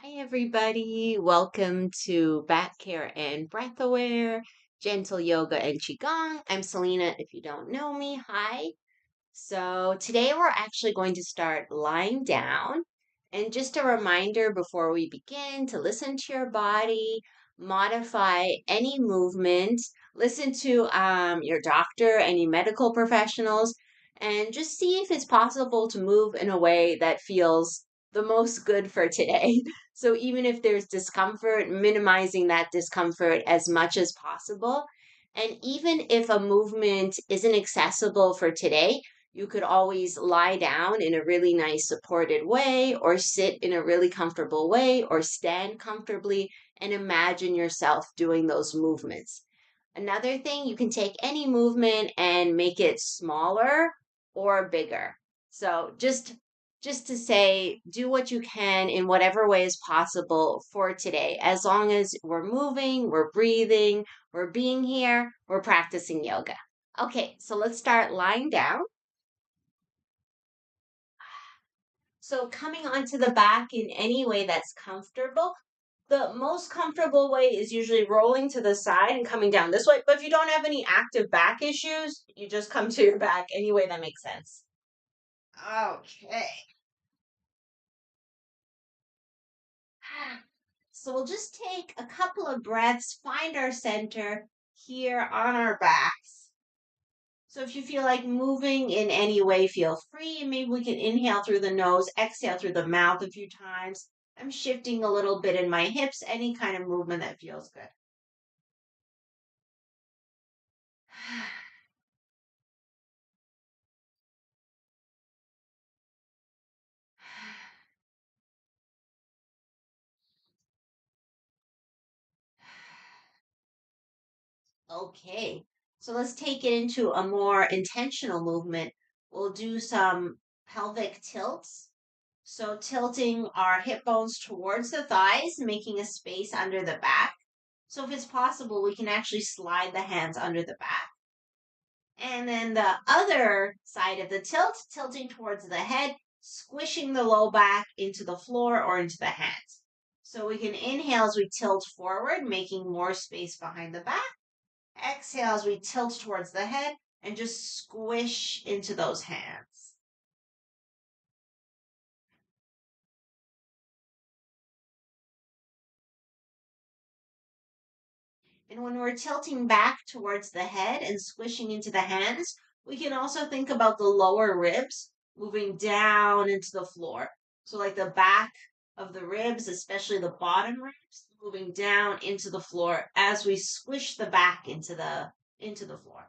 Hi, everybody. Welcome to Back Care and Breath Aware, Gentle Yoga and Qi Gong. I'm Celina. If you don't know me, hi. So today we're actually going to start lying down. And just a reminder before we begin to listen to your body, modify any movement, listen to your doctor, any medical professionals, and just see if it's possible to move in a way that feels the most good for today. So even if there's discomfort, minimizing that discomfort as much as possible. And even if a movement isn't accessible for today, you could always lie down in a really nice supported way, or sit in a really comfortable way, or stand comfortably and imagine yourself doing those movements. Another thing, you can take any movement and make it smaller or bigger. So just to say, do what you can in whatever way is possible for today. As long as we're moving, we're breathing, we're being here, we're practicing yoga. Okay, so let's start lying down. So coming onto the back in any way that's comfortable. The most comfortable way is usually rolling to the side and coming down this way. But if you don't have any active back issues, you just come to your back any way that makes sense. Okay. So we'll just take a couple of breaths, find our center here on our backs. So if you feel like moving in any way, feel free. Maybe we can inhale through the nose, exhale through the mouth a few times. I'm shifting a little bit in my hips, any kind of movement that feels good. Okay, so let's take it into a more intentional movement. We'll do some pelvic tilts. So tilting our hip bones towards the thighs, making a space under the back. So if it's possible, we can actually slide the hands under the back. And then the other side of the tilt, tilting towards the head, squishing the low back into the floor or into the hands. So we can inhale as we tilt forward, making more space behind the back. Exhale as we tilt towards the head and just squish into those hands. And when we're tilting back towards the head and squishing into the hands, we can also think about the lower ribs moving down into the floor. So like the back of the ribs, especially the bottom ribs, moving down into the floor as we squish the back into the floor.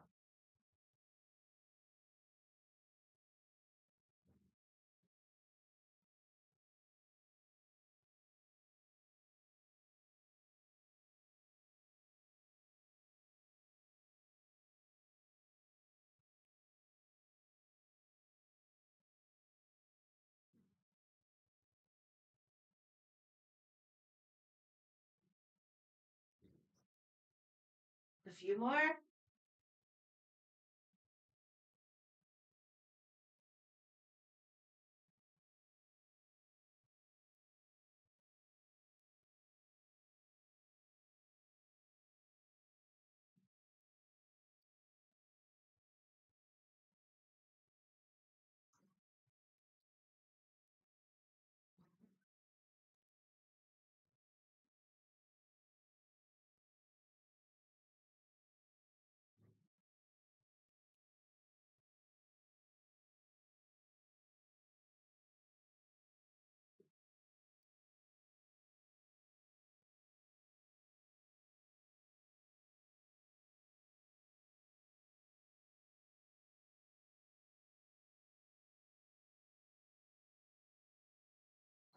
A few more.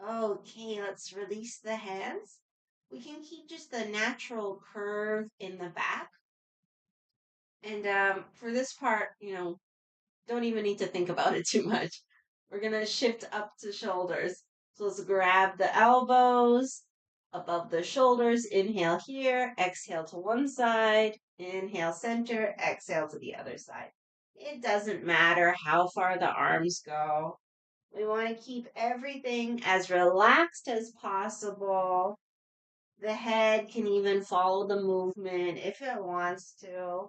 Okay, let's release the hands. We can keep just the natural curve in the back. And for this part, don't even need to think about it too much. We're going to shift up to shoulders. So let's grab the elbows above the shoulders. Inhale here, exhale to one side, inhale center, exhale to the other side. It doesn't matter how far the arms go. We want to keep everything as relaxed as possible. The head can even follow the movement if it wants to.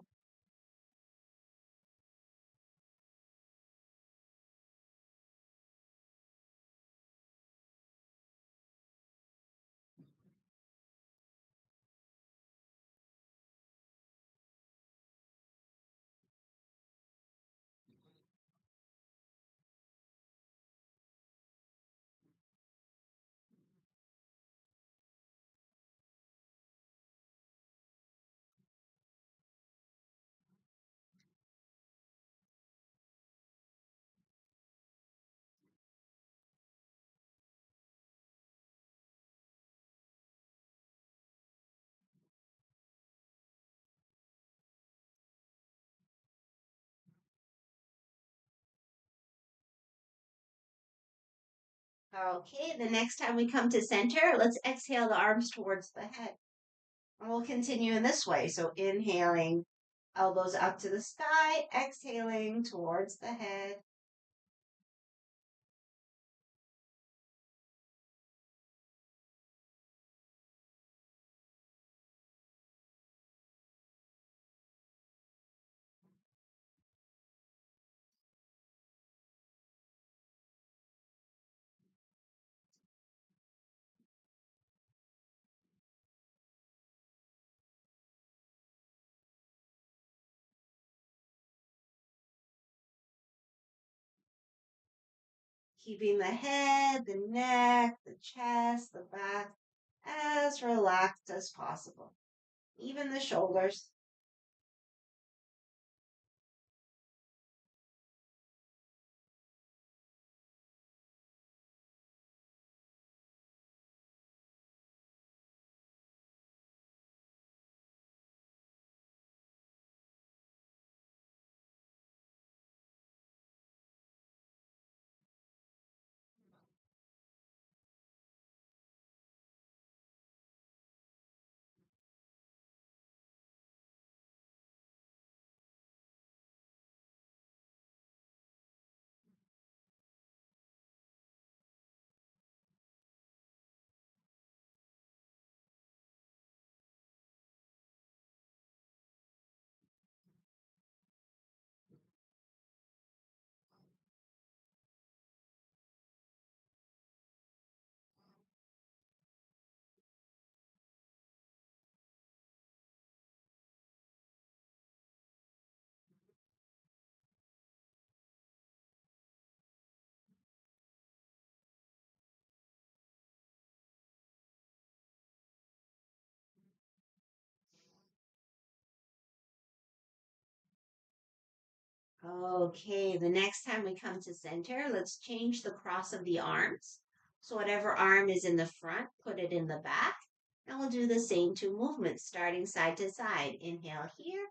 Okay, the next time we come to center, let's exhale the arms towards the head. And we'll continue in this way. So inhaling, elbows up to the sky, exhaling towards the head. Keeping the head, the neck, the chest, the back as relaxed as possible. Even the shoulders. Okay, the next time we come to center, let's change the cross of the arms. So whatever arm is in the front, put it in the back. And we'll do the same two movements, starting side to side. Inhale here,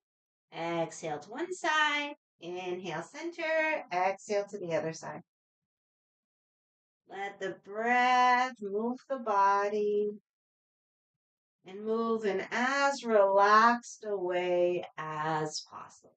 exhale to one side, inhale center, exhale to the other side. Let the breath move the body and move in as relaxed a way as possible.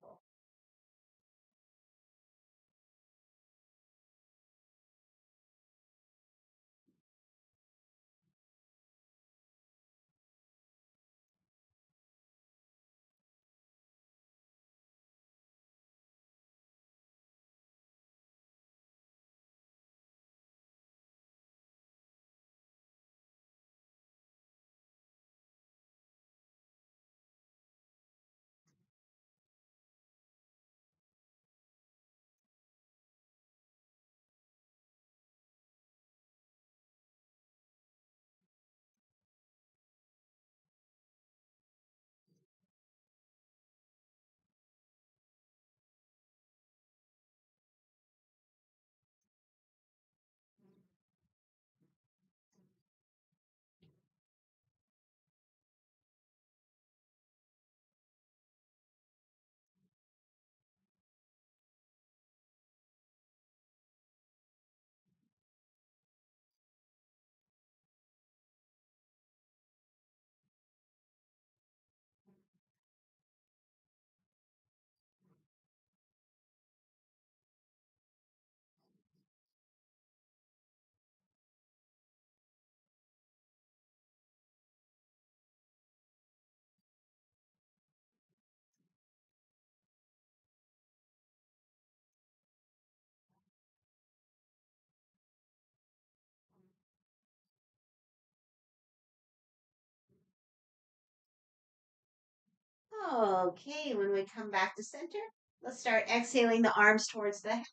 Okay, when we come back to center, let's start exhaling the arms towards the head.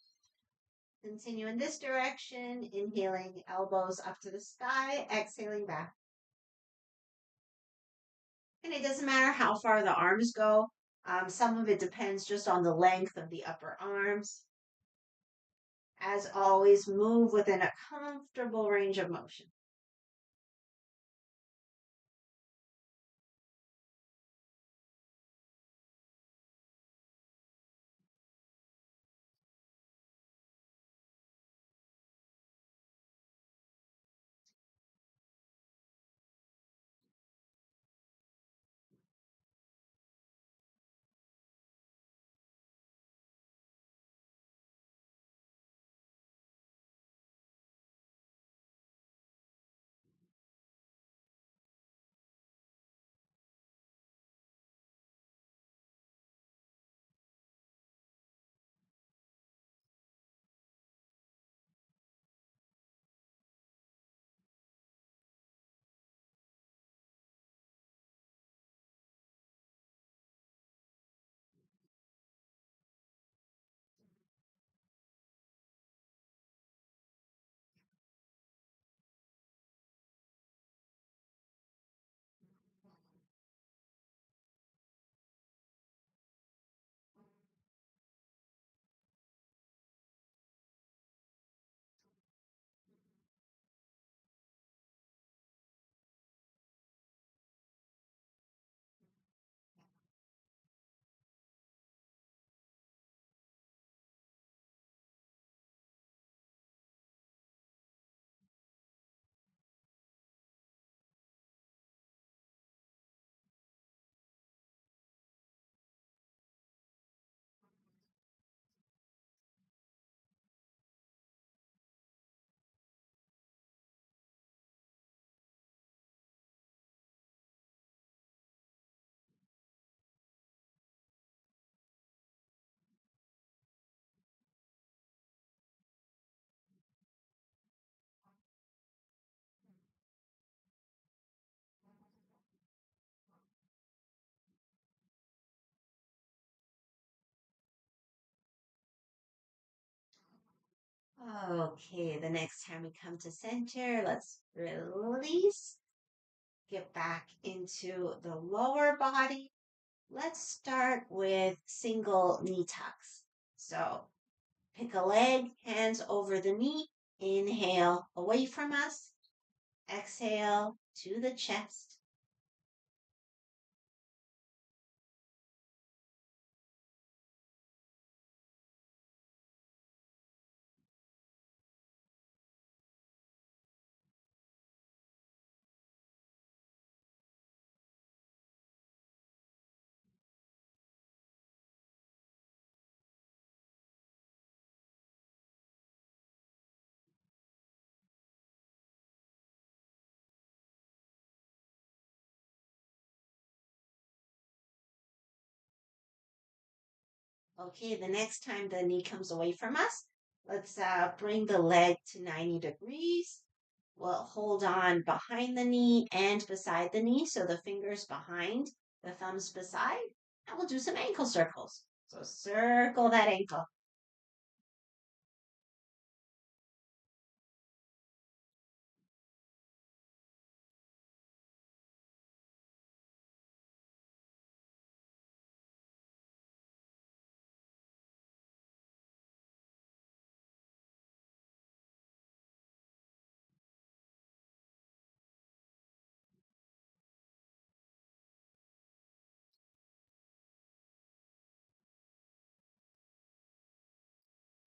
Continue in this direction, inhaling elbows up to the sky, exhaling back. And it doesn't matter how far the arms go. Some of it depends just on the length of the upper arms. As always, move within a comfortable range of motion. Okay, the next time we come to center, let's release, get back into the lower body. Let's start with single knee tucks. So pick a leg, hands over the knee, inhale away from us, exhale to the chest. Okay, the next time the knee comes away from us, let's bring the leg to 90 degrees. We'll hold on behind the knee and beside the knee. So the fingers behind, the thumbs beside. And we'll do some ankle circles. So circle that ankle.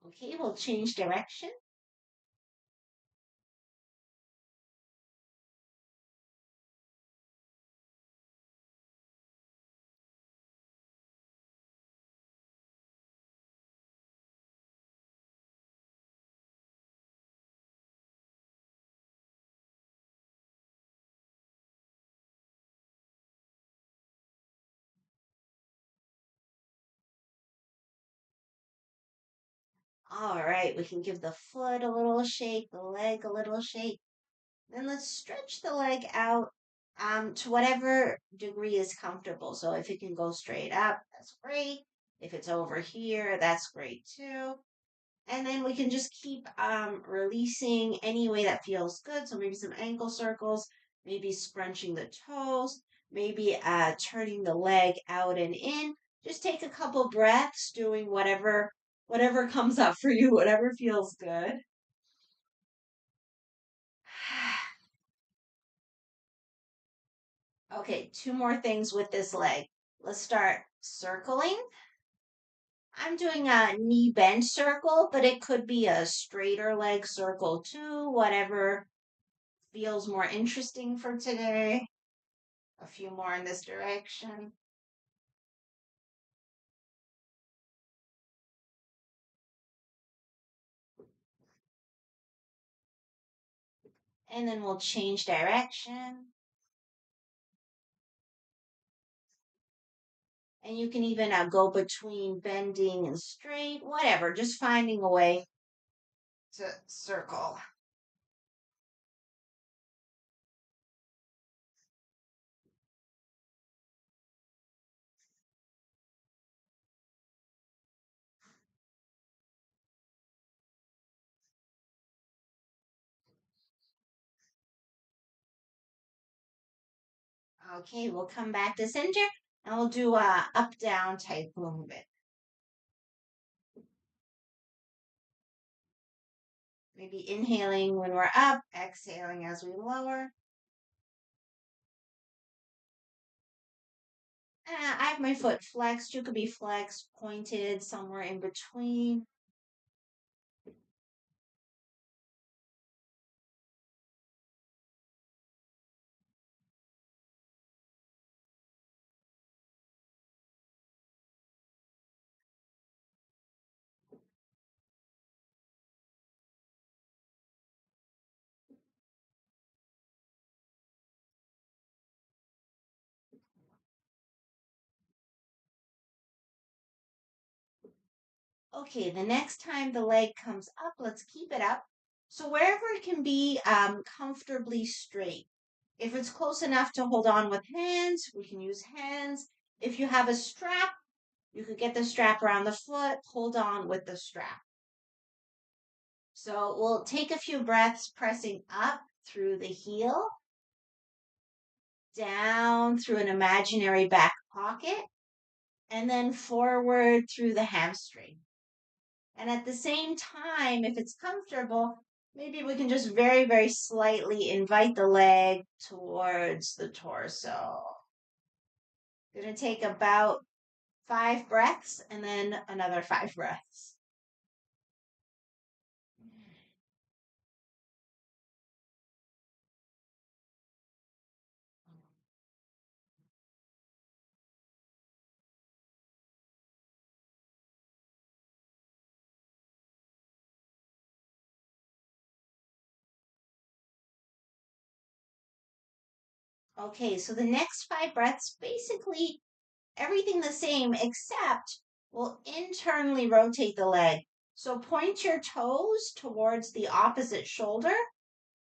Okay, we'll change direction. All right, we can give the foot a little shake, the leg a little shake. Then let's stretch the leg out to whatever degree is comfortable. So if it can go straight up, that's great. If it's over here, that's great too. And then we can just keep releasing any way that feels good. So maybe some ankle circles, maybe scrunching the toes, maybe turning the leg out and in. Just take a couple breaths, doing whatever comes up for you, whatever feels good. Okay, two more things with this leg. Let's start circling. I'm doing a knee bend circle, but it could be a straighter leg circle too, whatever feels more interesting for today. A few more in this direction. And then we'll change direction. And you can even go between bending and straight, whatever, just finding a way to circle. Okay, we'll come back to center and we'll do a up down type movement. Maybe inhaling when we're up, exhaling as we lower. I have my foot flexed. You could be flexed, pointed, somewhere in between. Okay, the next time the leg comes up, let's keep it up. So wherever it can be comfortably straight. If it's close enough to hold on with hands, we can use hands. If you have a strap, you could get the strap around the foot, hold on with the strap. So we'll take a few breaths pressing up through the heel, down through an imaginary back pocket, and then forward through the hamstring. And at the same time, if it's comfortable, maybe we can just very, very slightly invite the leg towards the torso. Gonna take about 5 breaths and then another 5 breaths. Okay, so the next 5 breaths, basically everything the same, except we'll internally rotate the leg. So point your toes towards the opposite shoulder,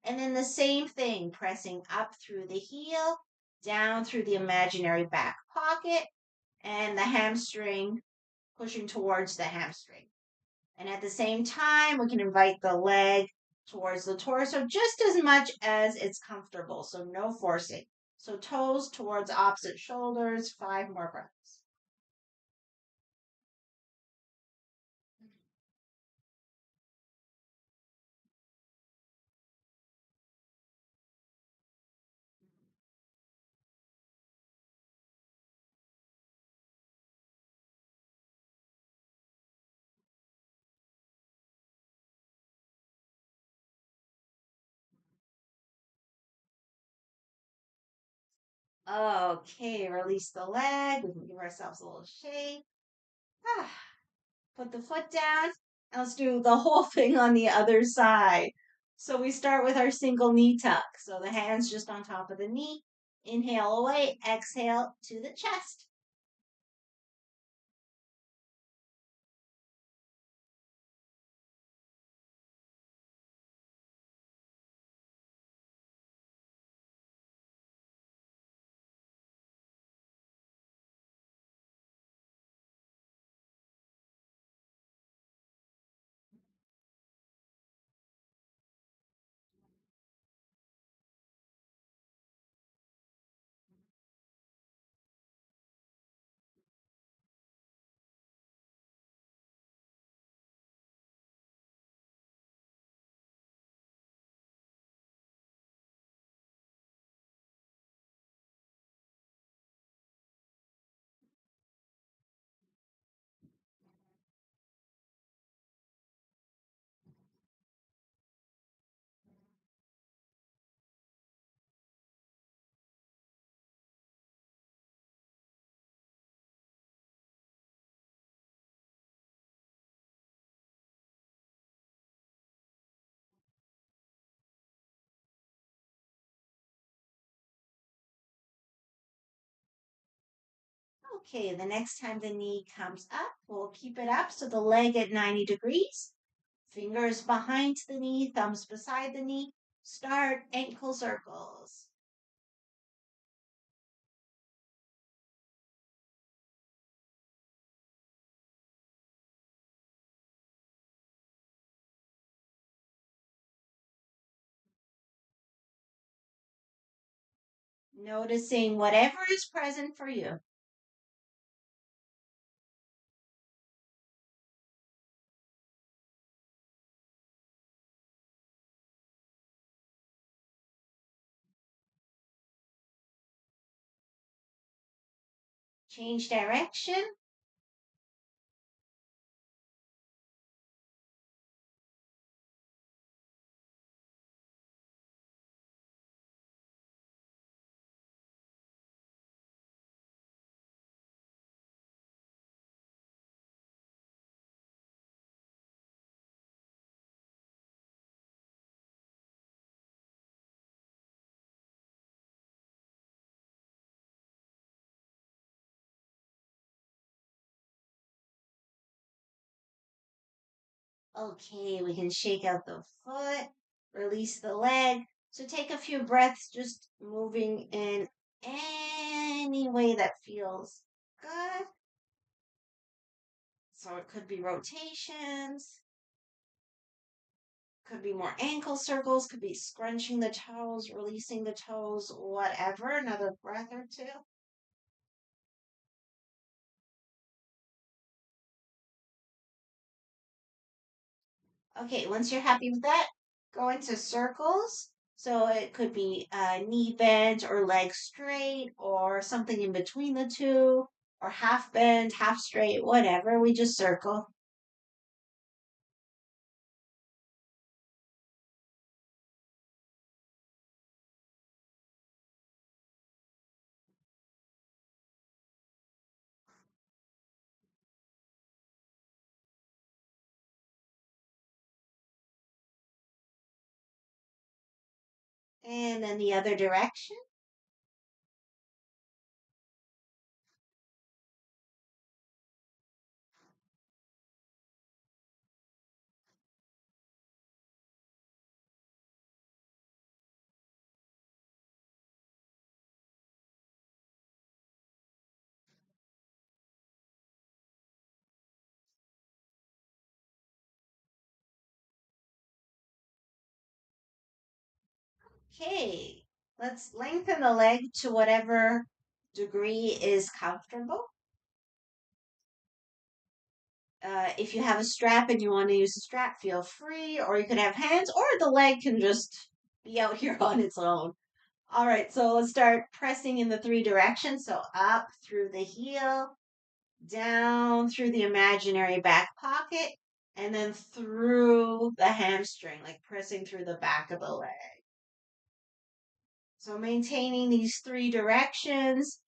and then the same thing, pressing up through the heel, down through the imaginary back pocket, and the hamstring pushing towards the hamstring. And at the same time, we can invite the leg towards the torso just as much as it's comfortable. So no forcing. So toes towards opposite shoulders, 5 more breaths. Okay, release the leg. We can give ourselves a little shake. Ah, put the foot down. And let's do the whole thing on the other side. So we start with our single knee tuck. So the hands just on top of the knee. Inhale away, exhale to the chest. Okay, the next time the knee comes up, we'll keep it up so the leg at 90 degrees. Fingers behind the knee, thumbs beside the knee. Start ankle circles. Noticing whatever is present for you. Change direction. Okay, we can shake out the foot, release the leg. So take a few breaths, just moving in any way that feels good. So it could be rotations, could be more ankle circles, could be scrunching the toes, releasing the toes, whatever. Another breath or two. Okay, once you're happy with that, go into circles. So it could be knee bent or leg straight or something in between the two or half bent, half straight, whatever. We just circle. And then the other direction. Okay, let's lengthen the leg to whatever degree is comfortable. If you have a strap and you want to use the strap, feel free, or you could have hands, or the leg can just be out here on its own. All right, so let's start pressing in the three directions. So up through the heel, down through the imaginary back pocket, and then through the hamstring, like pressing through the back of the leg. So maintaining these three directions.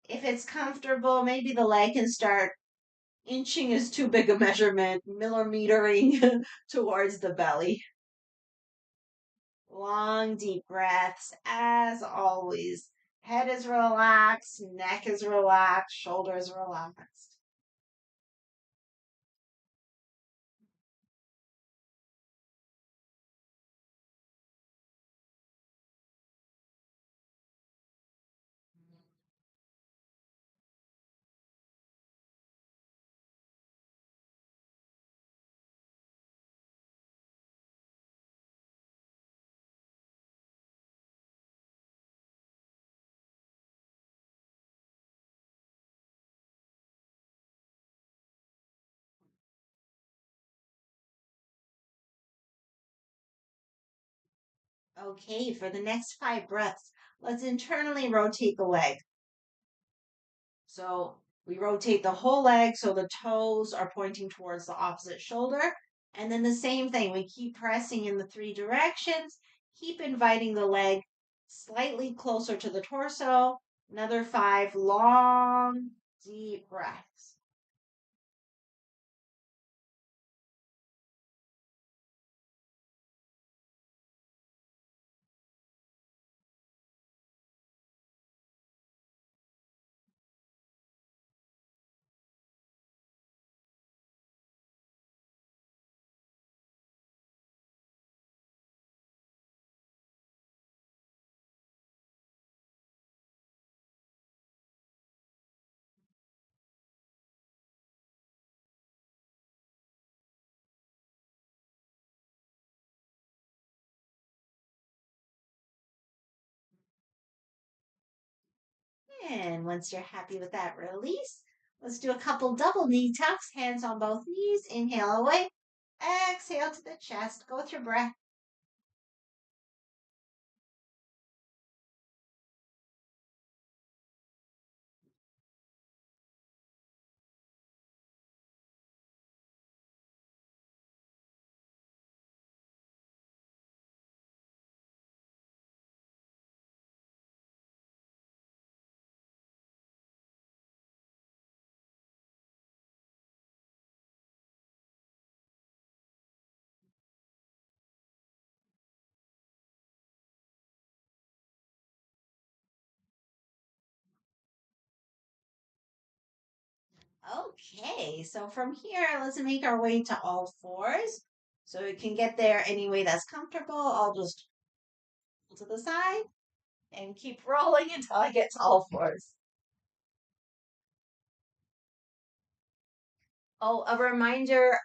If it's comfortable, maybe the leg can start inching is too big a measurement, millimetering towards the belly. Long, deep breaths, as always. Head is relaxed, neck is relaxed, shoulders relaxed. Okay, for the next five breaths, let's internally rotate the leg. So we rotate the whole leg so the toes are pointing towards the opposite shoulder. And then the same thing, we keep pressing in the three directions, keep inviting the leg slightly closer to the torso. Another five long, deep breaths. And once you're happy with that release, let's do a couple double knee tucks, hands on both knees. Inhale away. Exhale to the chest. Go with your breath. Okay, so from here, let's make our way to all fours. So we can get there any way that's comfortable. I'll just pull to the side and keep rolling until I get to all fours. Oh, a reminder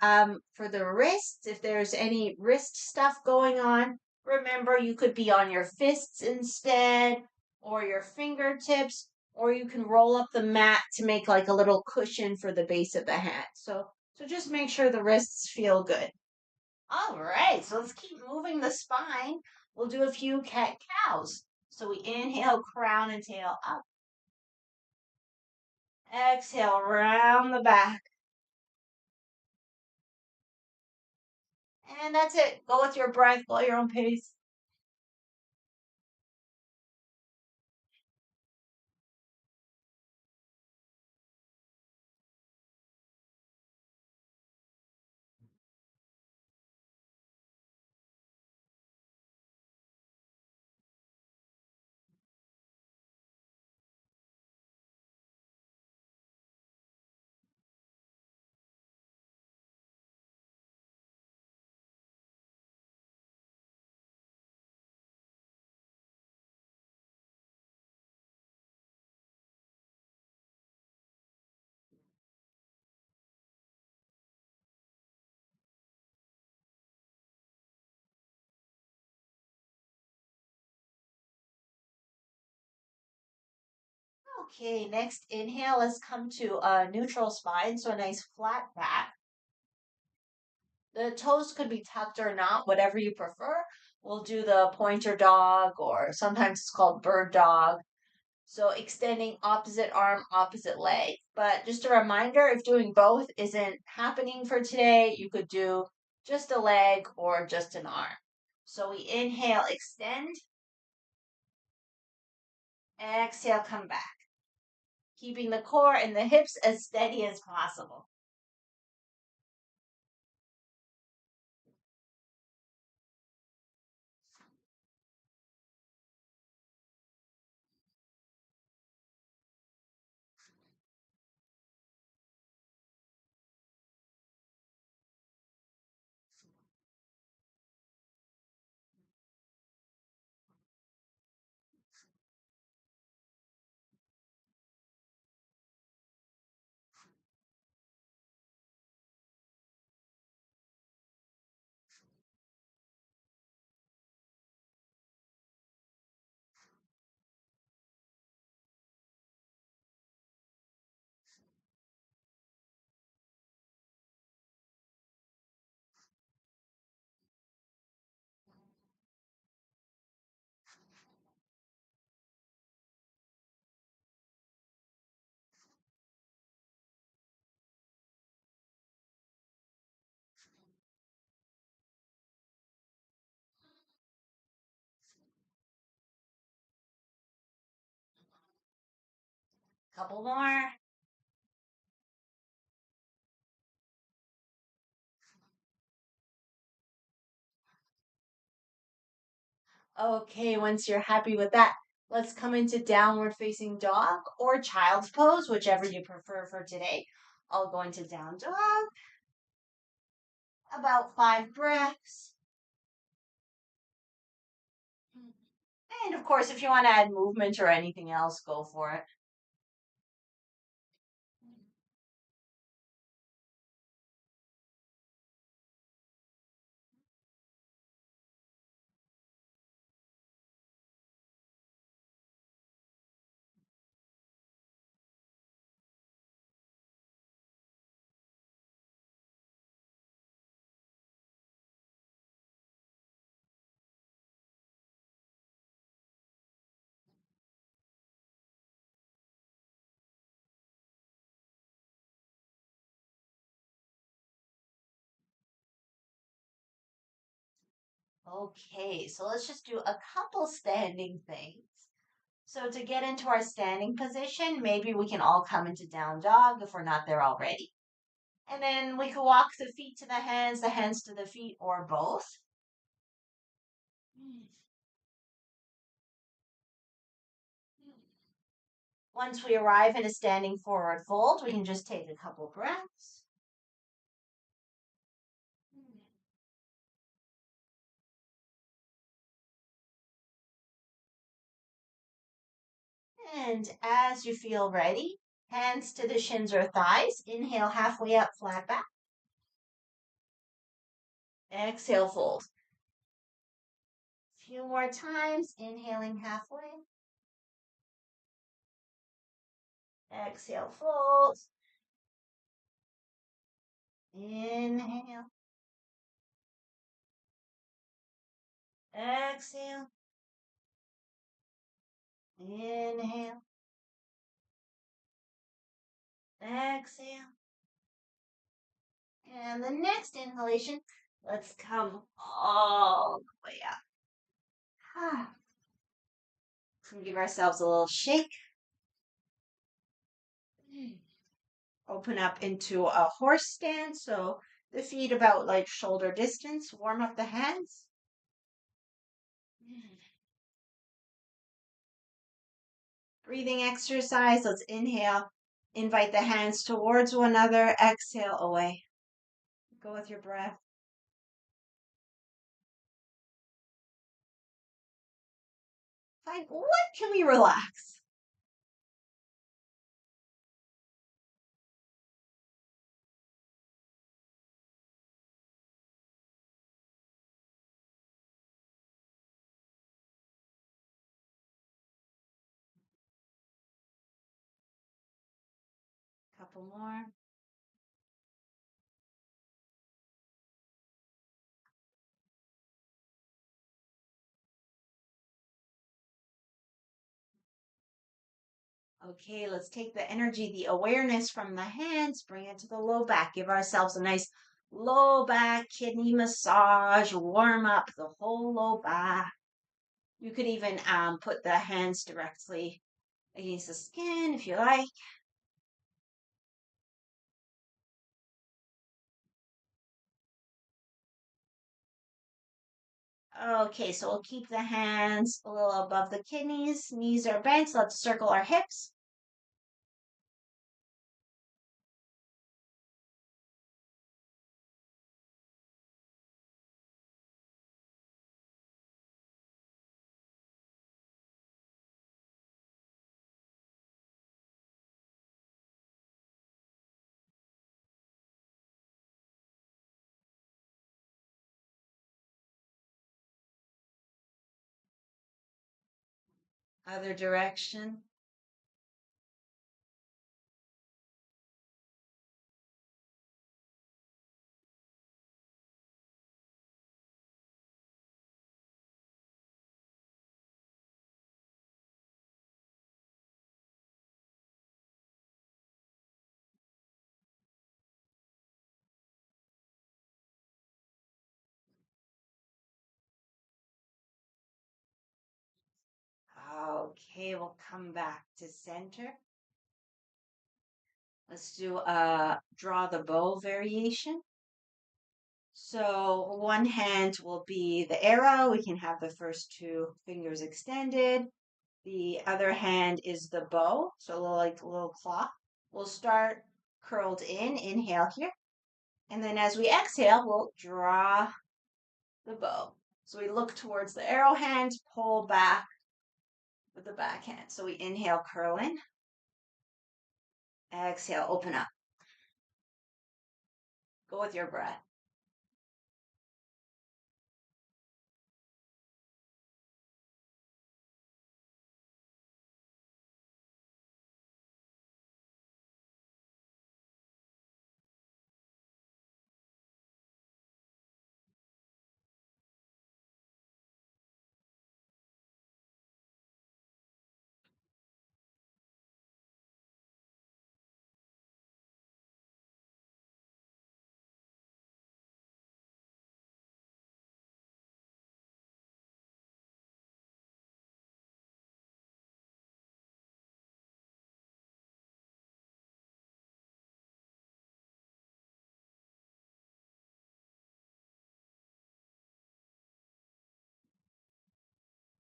for the wrists, if there's any wrist stuff going on, remember you could be on your fists instead, or your fingertips, or you can roll up the mat to make like a little cushion for the base of the hat. So just make sure the wrists feel good. All right, so let's keep moving the spine. We'll do a few cat cows. So we inhale, crown and tail up. Exhale, round the back. And that's it. Go with your breath, go at your own pace. Okay, next inhale, let's come to a neutral spine, so a nice flat back. The toes could be tucked or not, whatever you prefer. We'll do the pointer dog, or sometimes it's called bird dog. So extending opposite arm, opposite leg. But just a reminder, if doing both isn't happening for today, you could do just a leg or just an arm. So we inhale, extend, exhale, come back. Keeping the core and the hips as steady as possible. Couple more. Okay, once you're happy with that, let's come into downward facing dog or child's pose, whichever you prefer for today. I'll go into down dog, about 5 breaths. And of course, if you want to add movement or anything else, go for it. Okay, so let's just do a couple standing things. So to get into our standing position, maybe we can all come into down dog if we're not there already. And then we can walk the feet to the hands to the feet, or both. Once we arrive in a standing forward fold, we can just take a couple breaths. And as you feel ready, hands to the shins or thighs. Inhale halfway up, flat back. Exhale, fold. A few more times, inhaling halfway. Exhale, fold. Inhale. Exhale. Inhale. Exhale. And the next inhalation, let's come all the way up. Give ourselves a little shake. Open up into a horse stance. So the feet about like shoulder distance. Warm up the hands. Breathing exercise. Let's inhale. Invite the hands towards one another. Exhale away. Go with your breath. Fine. What can we relax? Couple more. Okay, let's take the energy, the awareness from the hands, bring it to the low back. Give ourselves a nice low back kidney massage, warm up the whole low back. You could even put the hands directly against the skin if you like. Okay, so we'll keep the hands a little above the kidneys. Knees are bent. Let's circle our hips. Other direction. Okay, we'll come back to center. Let's do a draw the bow variation. So one hand will be the arrow. We can have the first two fingers extended. The other hand is the bow. So a little like a little claw. We'll start curled in. Inhale here. And then as we exhale, we'll draw the bow. So we look towards the arrow hand, pull back with the back hand. So we inhale, curl in. Exhale, open up. Go with your breath.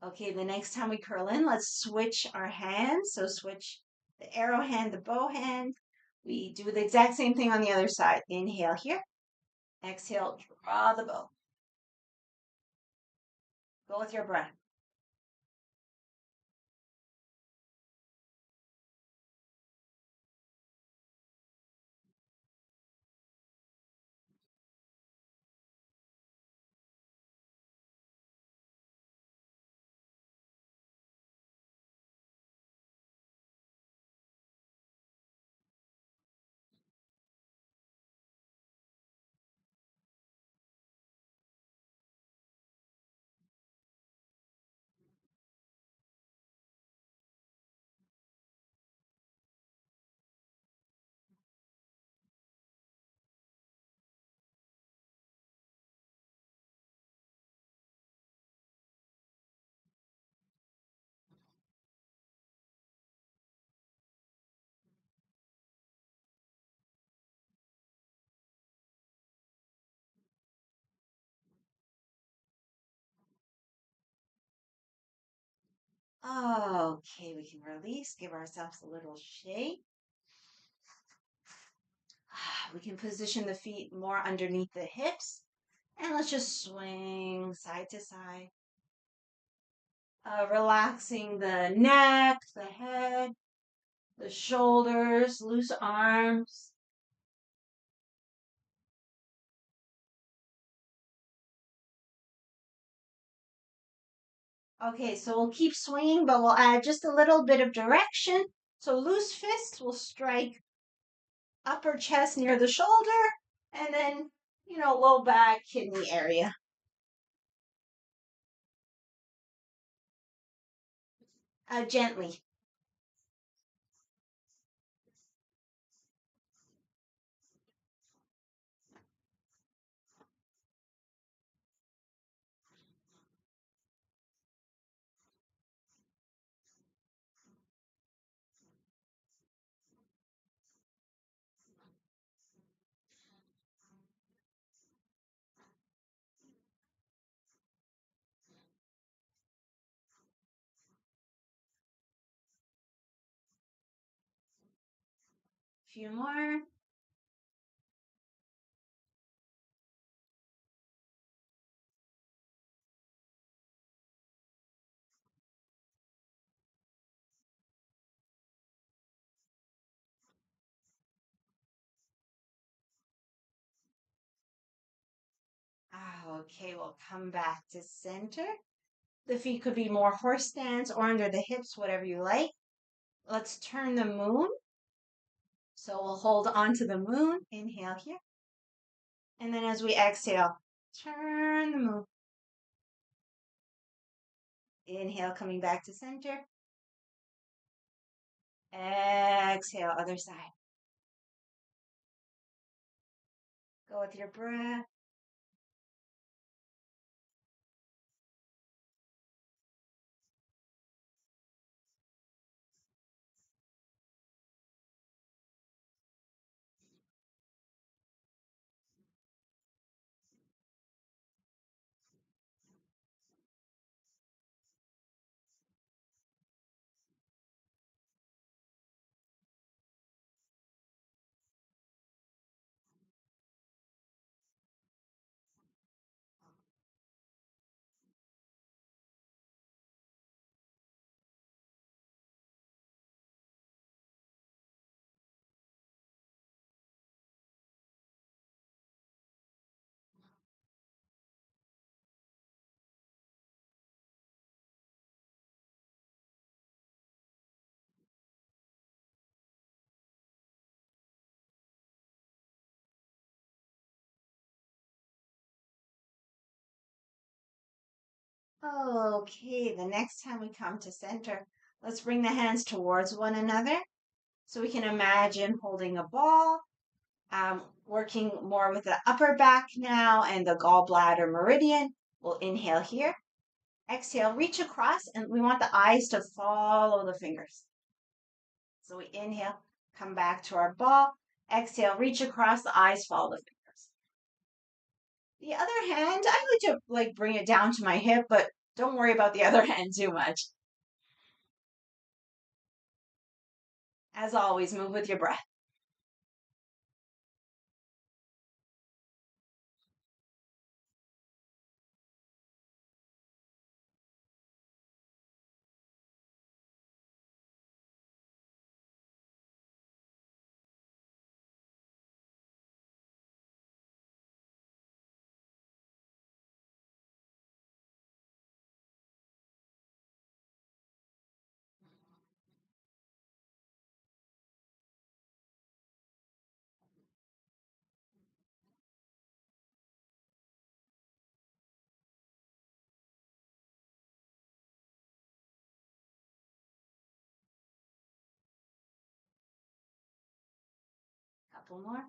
Okay, the next time we curl in, let's switch our hands. So switch the arrow hand, the bow hand. We do the exact same thing on the other side. Inhale here. Exhale, draw the bow. Go with your breath. Okay, we can release, give ourselves a little shake. We can position the feet more underneath the hips. And let's just swing side to side. Relaxing the neck, the head, the shoulders, loose arms. Okay, so we'll keep swinging, but we'll add just a little bit of direction. So loose fists will strike upper chest near the shoulder, and then, low back, kidney area. Gently. A few more. Okay, we'll come back to center. The feet could be more horse stance or under the hips, whatever you like. Let's turn the moon. So we'll hold on to the moon. Inhale here. And then as we exhale, turn the moon. Inhale, coming back to center. Exhale, other side. Go with your breath. Okay, the next time we come to center, let's bring the hands towards one another. So we can imagine holding a ball, working more with the upper back now and the gallbladder meridian. We'll inhale here. Exhale, reach across, and we want the eyes to follow the fingers. So we inhale, come back to our ball. Exhale, reach across, the eyes follow the fingers. The other hand, I like to bring it down to my hip, but Don't worry about the other hand too much. As always, move with your breath. Couple more.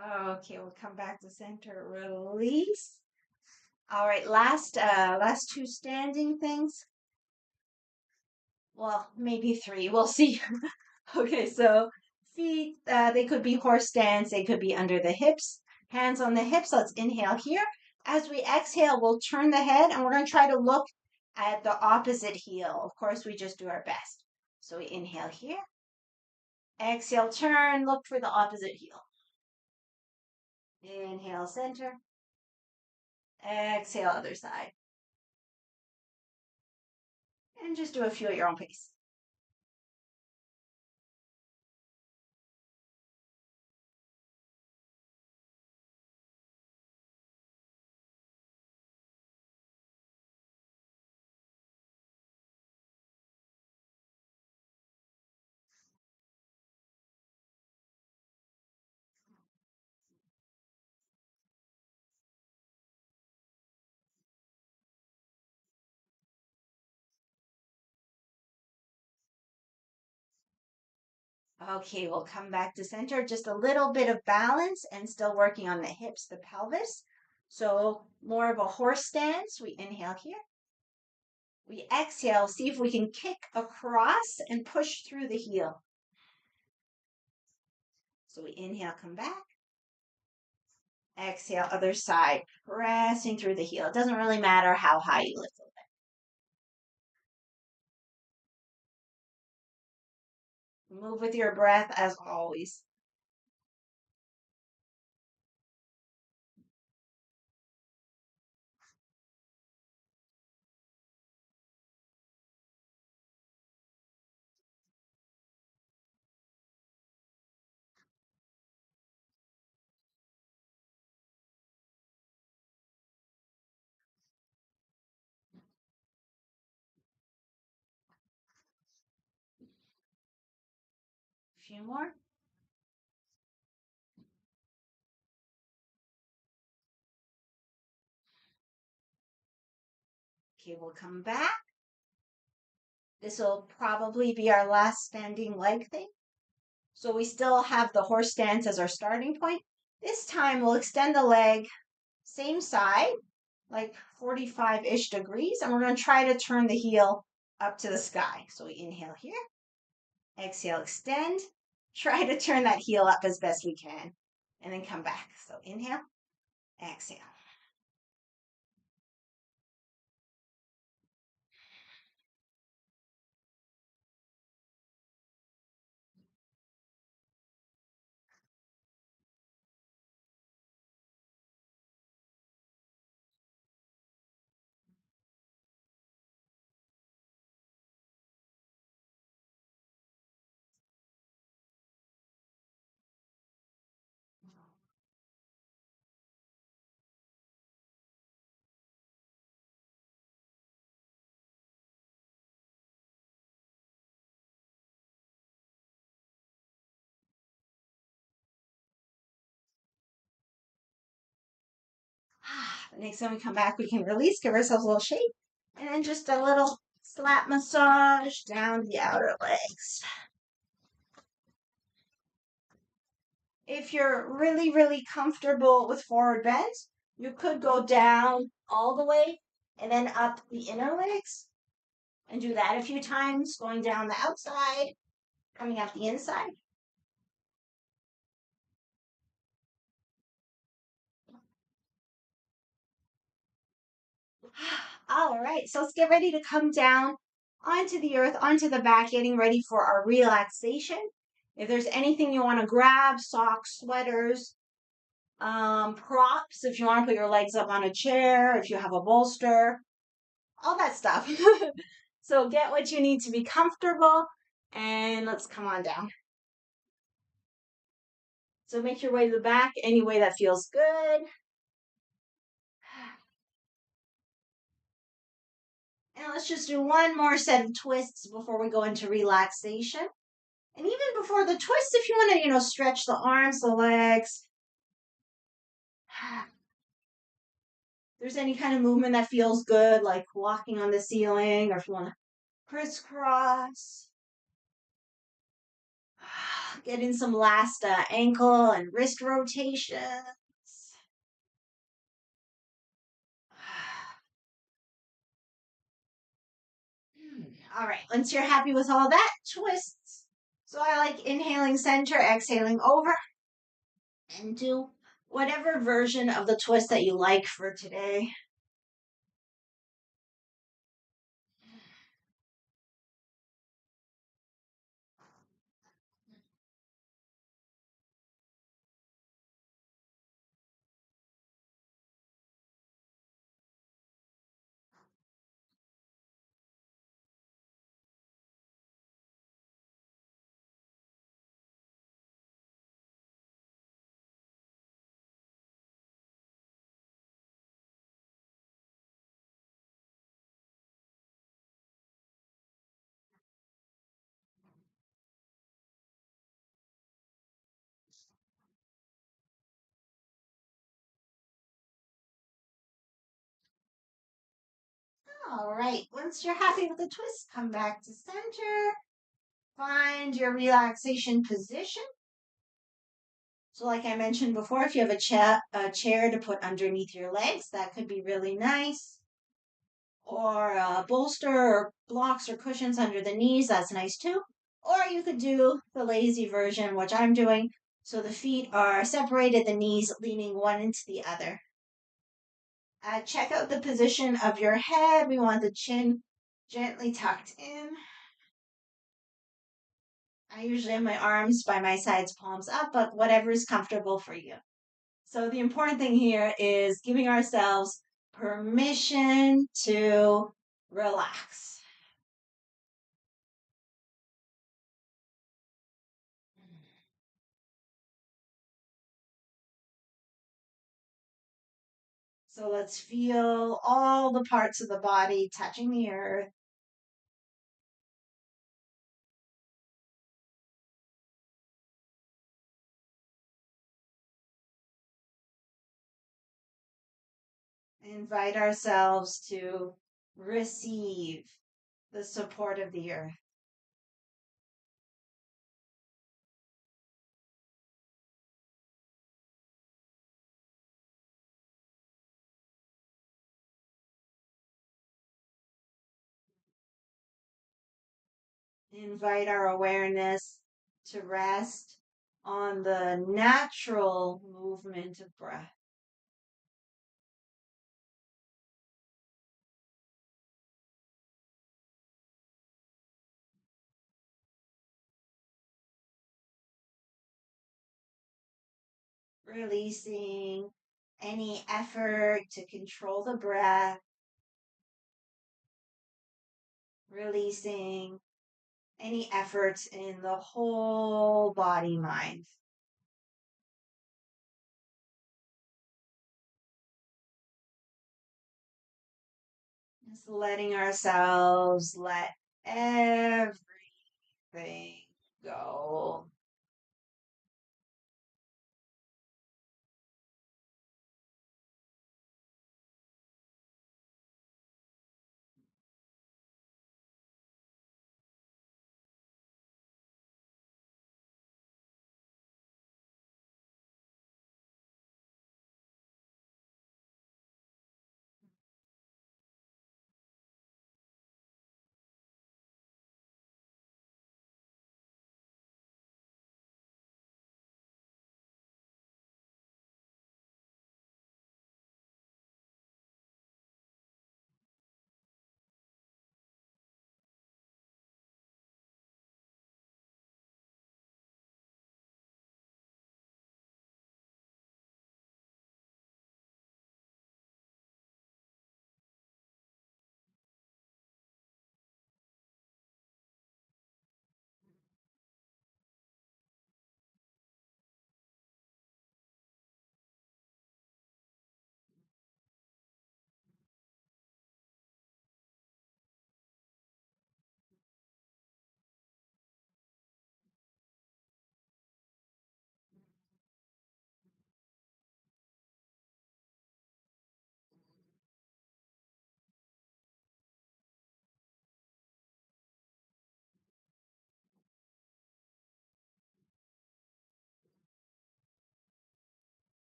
Okay, we'll come back to center. Release. All right, last two standing things. Well, maybe three. We'll see. Okay, so feet, they could be horse stance, they could be under the hips, hands on the hips. Let's inhale here. As we exhale, we'll turn the head and we're going to try to look at the opposite heel. Of course, we just do our best. So we inhale here, exhale, turn, look for the opposite heel. Inhale, center, exhale, other side. And just do a few at your own pace. Okay, we'll come back to center. Just a little bit of balance and still working on the hips, the pelvis. So more of a horse stance. We inhale here. We exhale, see if we can kick across and push through the heel. So we inhale, come back. Exhale, other side, pressing through the heel. It doesn't really matter how high you lift it. Move with your breath as always. A few more. Okay, we'll come back. This will probably be our last standing leg thing. So we still have the horse stance as our starting point. This time we'll extend the leg same side, like 45-ish degrees, and we're going to try to turn the heel up to the sky. So we inhale here, exhale, extend, try to turn that heel up as best we can, and then come back. So inhale, exhale. The next time we come back, we can release, give ourselves a little shake, and then just a little slap massage down the outer legs. If you're really, really comfortable with forward bends, you could go down all the way and then up the inner legs. And do that a few times, going down the outside, coming out the inside. All right, so let's get ready to come down onto the earth, onto the back, getting ready for our relaxation. If there's anything you want to grab, socks, sweaters, props, if you want to put your legs up on a chair, if you have a bolster, all that stuff. So get what you need to be comfortable and let's come on down. So make your way to the back any way that feels good. And let's just do one more set of twists before we go into relaxation. And even before the twist, if you want to, stretch the arms, the legs, if there's any kind of movement that feels good, like walking on the ceiling, or if you want to crisscross, get in some last ankle and wrist rotations. All right, once you're happy with all that, twists. So I like inhaling center, exhaling over, and do whatever version of the twist that you like for today. All right, once you're happy with the twist, come back to center. Find your relaxation position. So, like I mentioned before, if you have a chair to put underneath your legs, that could be really nice. Or a bolster or blocks or cushions under the knees, that's nice too. Or you could do the lazy version, which I'm doing. So the feet are separated, the knees leaning one into the other. Check out the position of your head. We want the chin gently tucked in. I usually have my arms by my sides, palms up, but whatever is comfortable for you. So the important thing here is giving ourselves permission to relax. So let's feel all the parts of the body touching the earth. Invite ourselves to receive the support of the earth. Invite our awareness to rest on the natural movement of breath. Releasing any effort to control the breath, releasing any efforts in the whole body mind. Just letting ourselves let everything go.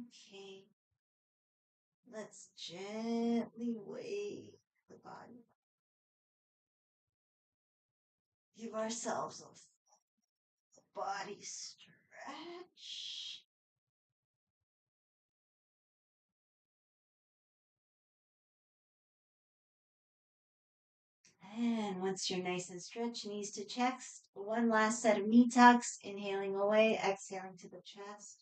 Okay, let's gently wave the body. Give ourselves a body stretch. And once you're nice and stretched, knees to chest, one last set of knee tucks, inhaling away, exhaling to the chest.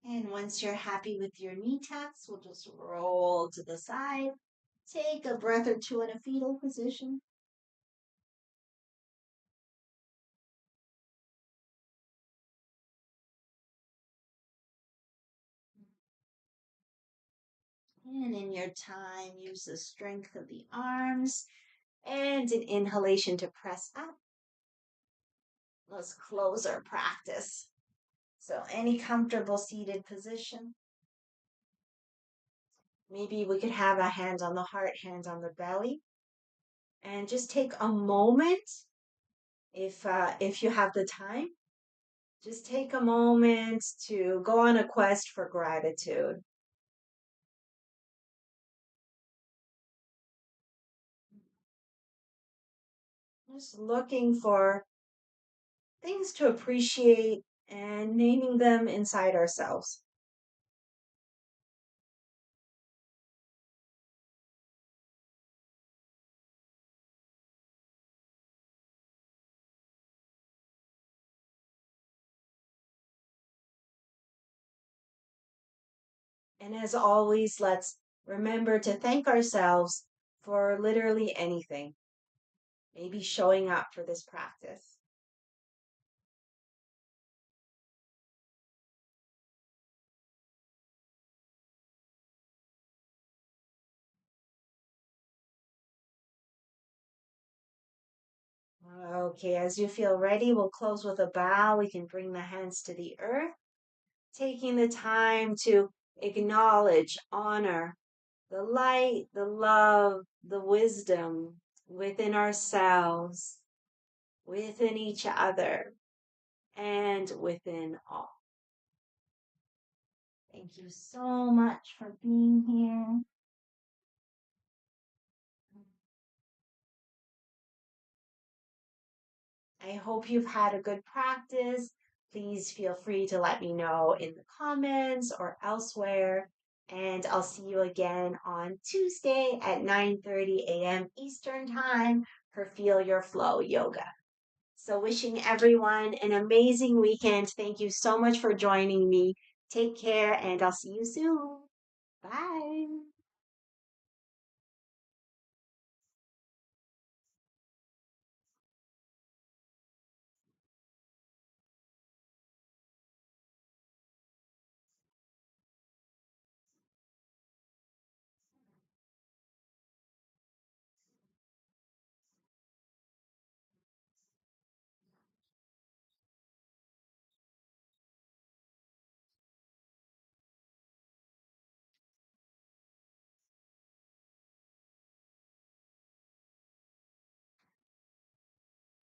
And once you're happy with your knee tucks, we'll just roll to the side. Take a breath or two in a fetal position. And in your time, use the strength of the arms and an inhalation to press up. Let's close our practice. So, any comfortable seated position. Maybe we could have a hand on the heart, hands on the belly, and just take a moment if you have the time. Just take a moment to go on a quest for gratitude. Just looking for things to appreciate and naming them inside ourselves. And as always, let's remember to thank ourselves for literally anything, maybe showing up for this practice. Okay, as you feel ready, we'll close with a bow. We can bring the hands to the earth, taking the time to acknowledge, honor the light, the love, the wisdom within ourselves, within each other, and within all. Thank you so much for being here. I hope you've had a good practice. Please feel free to let me know in the comments or elsewhere. And I'll see you again on Tuesday at 9:30 a.m. Eastern Time for Feel Your Flow Yoga. So, wishing everyone an amazing weekend. Thank you so much for joining me. Take care, and I'll see you soon. Bye.